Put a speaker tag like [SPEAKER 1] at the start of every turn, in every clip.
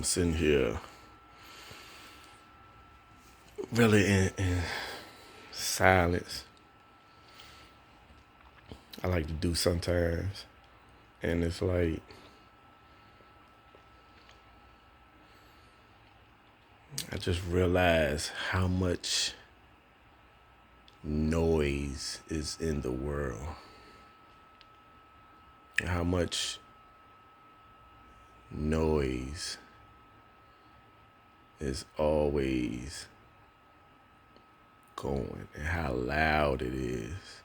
[SPEAKER 1] I'm sitting here really in silence. I like to do sometimes. And it's like, I just realized how much noise is in the world. How much noise is always going and how loud it is.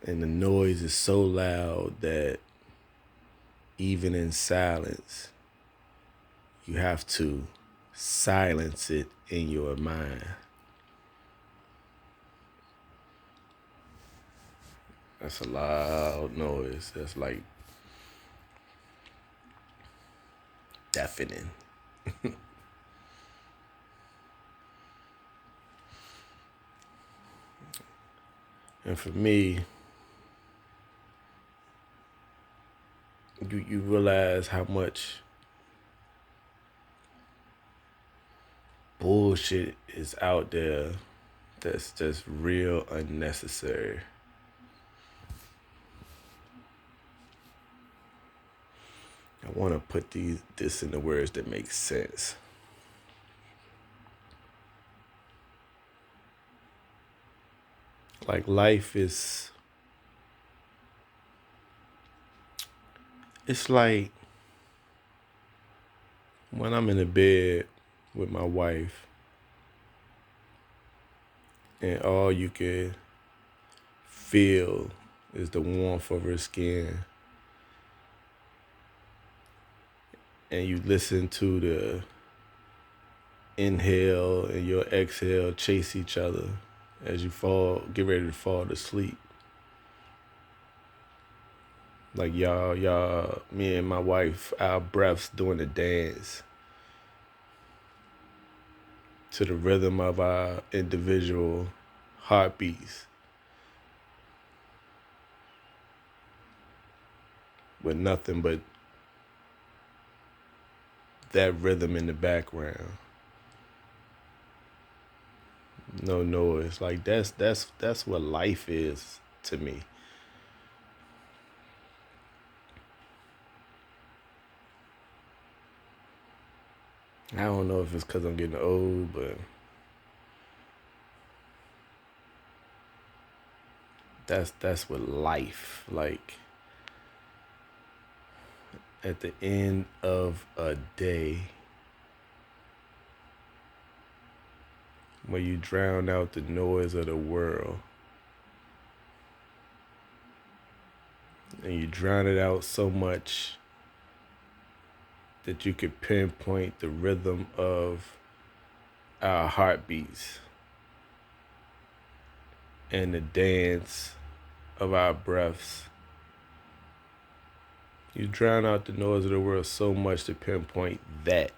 [SPEAKER 1] And the noise is so loud that even in silence, you have to silence it in your mind. That's a loud noise. That's like deafening. And for me, you realize how much bullshit is out there that's just real unnecessary. I want to put this in the words that make sense. Like life is, it's like when I'm in the bed with my wife and all you can feel is the warmth of her skin, and you listen to the inhale and your exhale chase each other as you get ready to fall to sleep. Like me and my wife, our breaths doing the dance to the rhythm of our individual heartbeats, with nothing but that rhythm in the background. No noise. Like that's what life is to me. I don't know if it's because I'm getting old, but that's what life like. At the end of a day, when you drown out the noise of the world, and you drown it out so much that you could pinpoint the rhythm of our heartbeats and the dance of our breaths. You drown out the noise of the world so much to pinpoint that.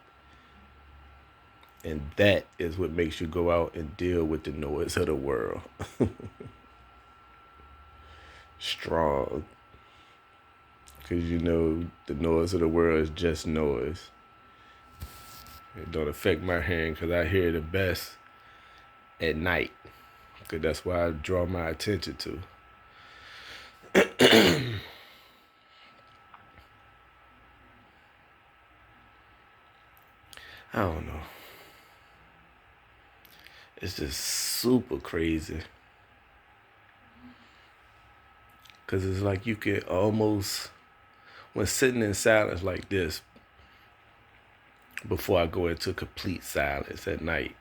[SPEAKER 1] And that is what makes you go out and deal with the noise of the world. Strong. Because you know the noise of the world is just noise. It don't affect my hearing because I hear the best at night. Because that's why I draw my attention to. I don't know. It's just super crazy. Because it's like you can almost, when sitting in silence like this, before I go into complete silence at night,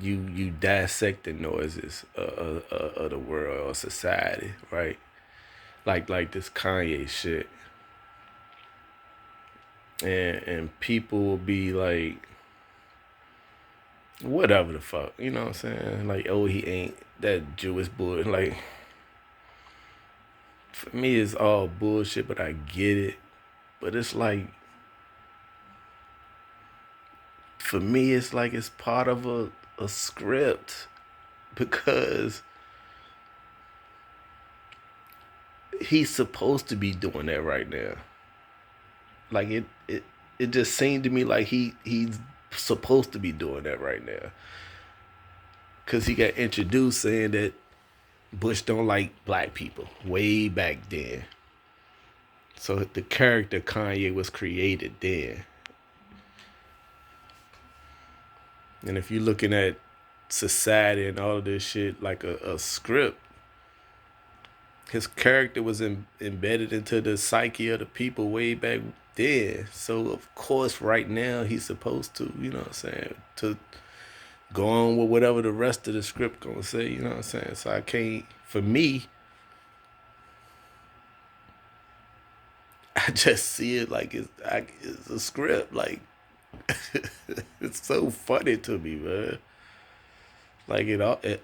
[SPEAKER 1] you dissect the noises of the world or society, right? Like this Kanye shit, and people will be like, whatever the fuck, you know what I'm saying? Like, oh, he ain't that Jewish boy. Like, for me, it's all bullshit, but I get it. But it's like, for me, it's like it's part of a script because he's supposed to be doing that right now. Like it just seemed to me like he's supposed to be doing that right now. Cause he got introduced saying that Bush don't like black people way back then. So the character Kanye was created then. And if you're looking at society and all of this shit like a script, his character was embedded into the psyche of the people way back then. So of course, right now he's supposed to, you know what I'm saying, to go on with whatever the rest of the script gonna say. You know what I'm saying. So I can't. For me, I just see it like it's a script. Like it's so funny to me, man. Like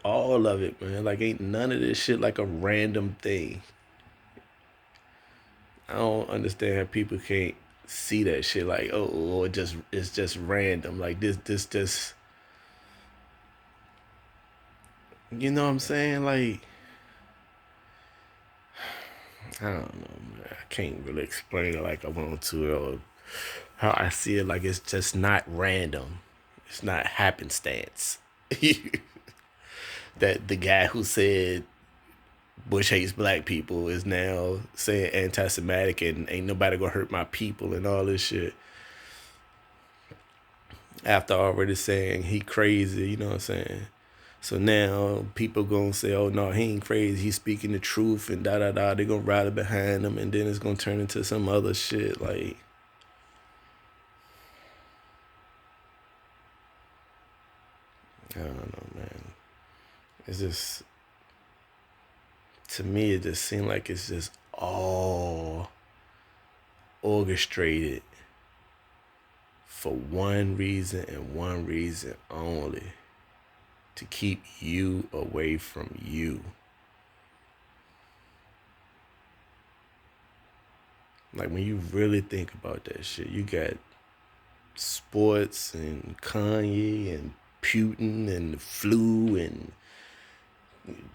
[SPEAKER 1] all of it, man. Like ain't none of this shit like a random thing. I don't understand how people can't see that shit. Like oh, it's just random. Like this just you know what I'm saying? Like I don't know, man. I can't really explain it like I want to or how I see it. Like it's just not random. It's not happenstance. That the guy who said Bush hates black people is now saying anti-Semitic and ain't nobody gonna hurt my people and all this shit. After already saying he crazy, you know what I'm saying? So now people gonna say, oh no, he ain't crazy, he's speaking the truth and da da da. They gonna rally behind him and then it's gonna turn into some other shit. Like I don't know, man. It's just to me it just seemed like it's just all orchestrated for one reason and one reason only, to keep you away from you. Like when you really think about that shit, you got sports and Kanye and Putin and the flu and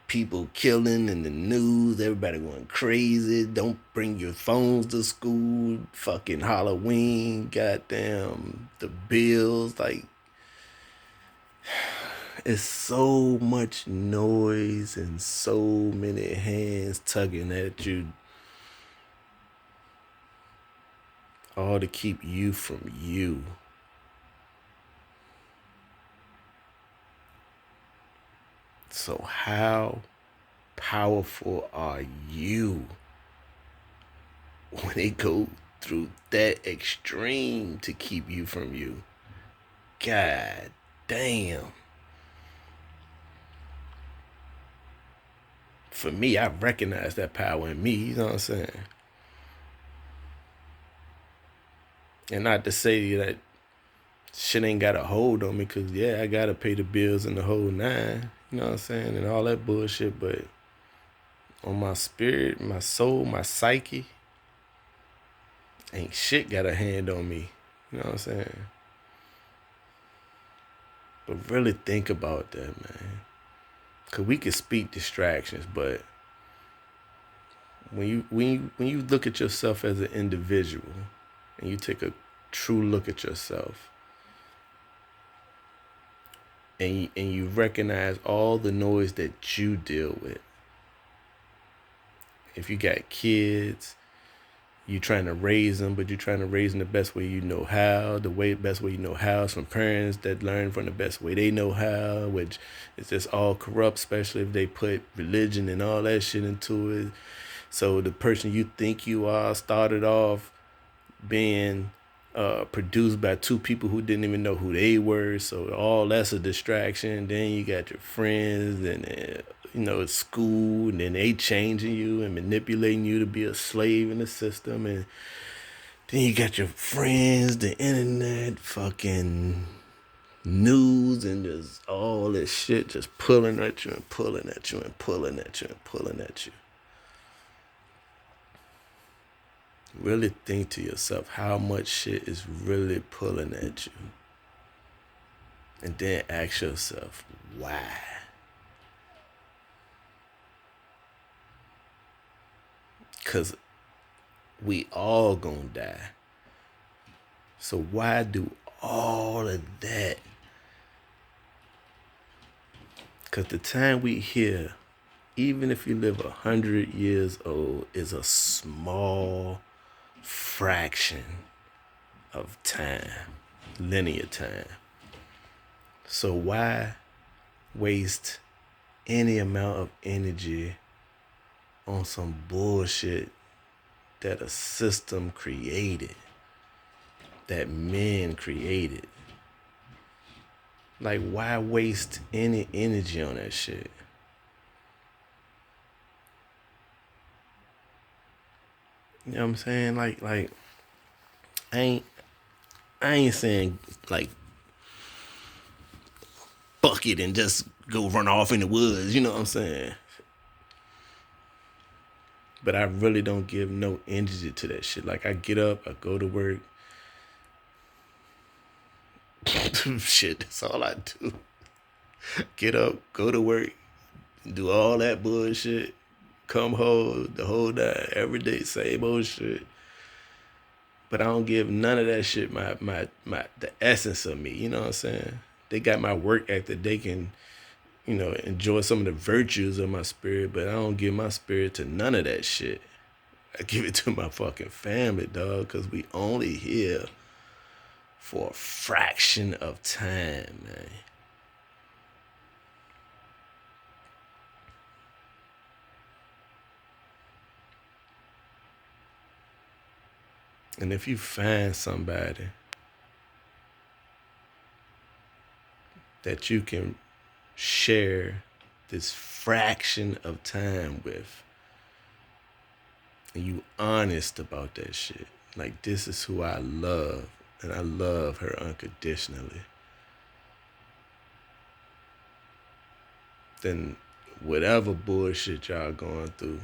[SPEAKER 1] people killing in the news, everybody going crazy. Don't bring your phones to school. Fucking Halloween, goddamn the bills. Like it's so much noise and so many hands tugging at you, all to keep you from you. So how powerful are you when they go through that extreme to keep you from you? God damn. For me, I recognize that power in me, you know what I'm saying? And not to say that shit ain't got a hold on me, because yeah, I gotta pay the bills and the whole nine, you know what I'm saying, and all that bullshit, but on my spirit, my soul, my psyche, ain't shit got a hand on me, you know what I'm saying? But really think about that, man. Cause we can speak distractions, but when you look at yourself as an individual and you take a true look at yourself and you recognize all the noise that you deal with. If you got kids, you trying to raise them, but you're trying to raise them the best way you know how. Best way you know how is from parents that learn from the best way they know how, which is just all corrupt, especially if they put religion and all that shit into it. So the person you think you are started off being produced by two people who didn't even know who they were. So all that's a distraction. Then you got your friends and it's school, and then they changing you and manipulating you to be a slave in the system. And then you got your friends, the internet, fucking news, and just all this shit just pulling at you and pulling at you and pulling at you and pulling at you. Really think to yourself how much shit is really pulling at you. And then ask yourself, why? Cause we all gonna die. So why do all of that? Cause the time we here, even if you live 100 years old, is a small fraction of time, linear time. So why waste any amount of energy on some bullshit that a system created, that men created? Like, why waste any energy on that shit? You know what I'm saying? Like I ain't saying like fuck it and just go run off in the woods, you know what I'm saying? But I really don't give no energy to that shit. Like, I get up, I go to work. Shit, that's all I do. Get up, go to work, do all that bullshit, come home, the whole night, every day, same old shit. But I don't give none of that shit the essence of me, you know what I'm saying? They got my work ethic, they can, enjoy some of the virtues of my spirit, but I don't give my spirit to none of that shit. I give it to my fucking family, dog, because we only here for a fraction of time, man. And if you find somebody that you can share this fraction of time with, and you honest about that shit, like, this is who I love, and I love her unconditionally, then whatever bullshit y'all going through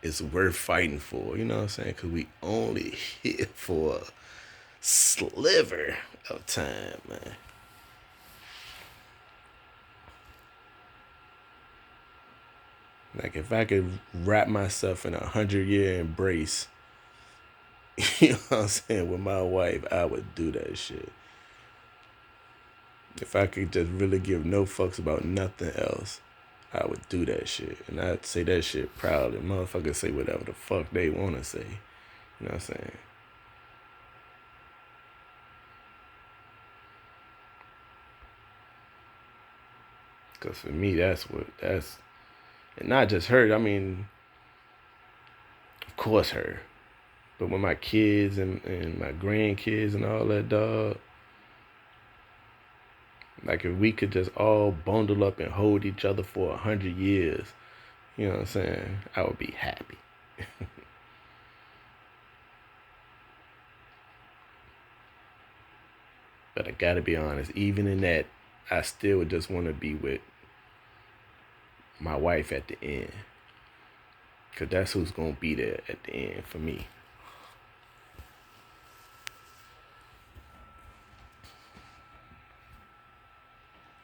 [SPEAKER 1] is worth fighting for, you know what I'm saying? Because we only here for a sliver of time, man. Like, if I could wrap myself in 100-year embrace, you know what I'm saying, with my wife, I would do that shit. If I could just really give no fucks about nothing else, I would do that shit. And I'd say that shit proudly. Motherfuckers say whatever the fuck they want to say. You know what I'm saying? Because for me, that's, and not just her, I mean, of course her. But when my kids and my grandkids and all that, dog, like, if we could just all bundle up and hold each other for 100 years, you know what I'm saying, I would be happy. But I gotta be honest, even in that, I still would just want to be with my wife at the end. Because that's who's going to be there at the end for me.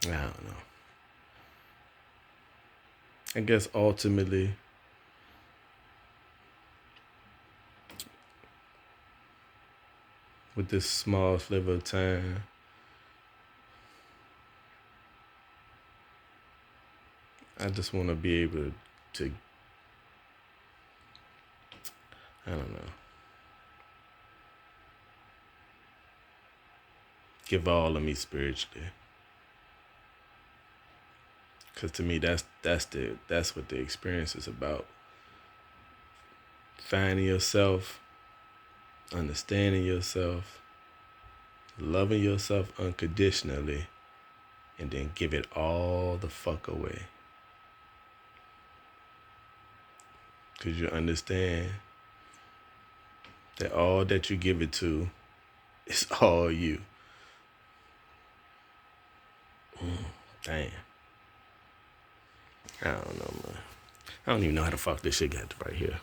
[SPEAKER 1] I don't know. I guess ultimately, with this small sliver of time, I just want to be able to, I don't know, give all of me spiritually. Because to me, that's what the experience is about. Finding yourself, understanding yourself, loving yourself unconditionally, and then give it all the fuck away. Because you understand that all that you give it to is all you. Damn. I don't know, man. I don't even know how the fuck this shit got right here.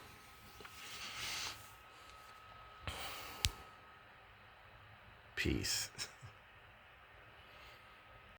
[SPEAKER 1] Peace.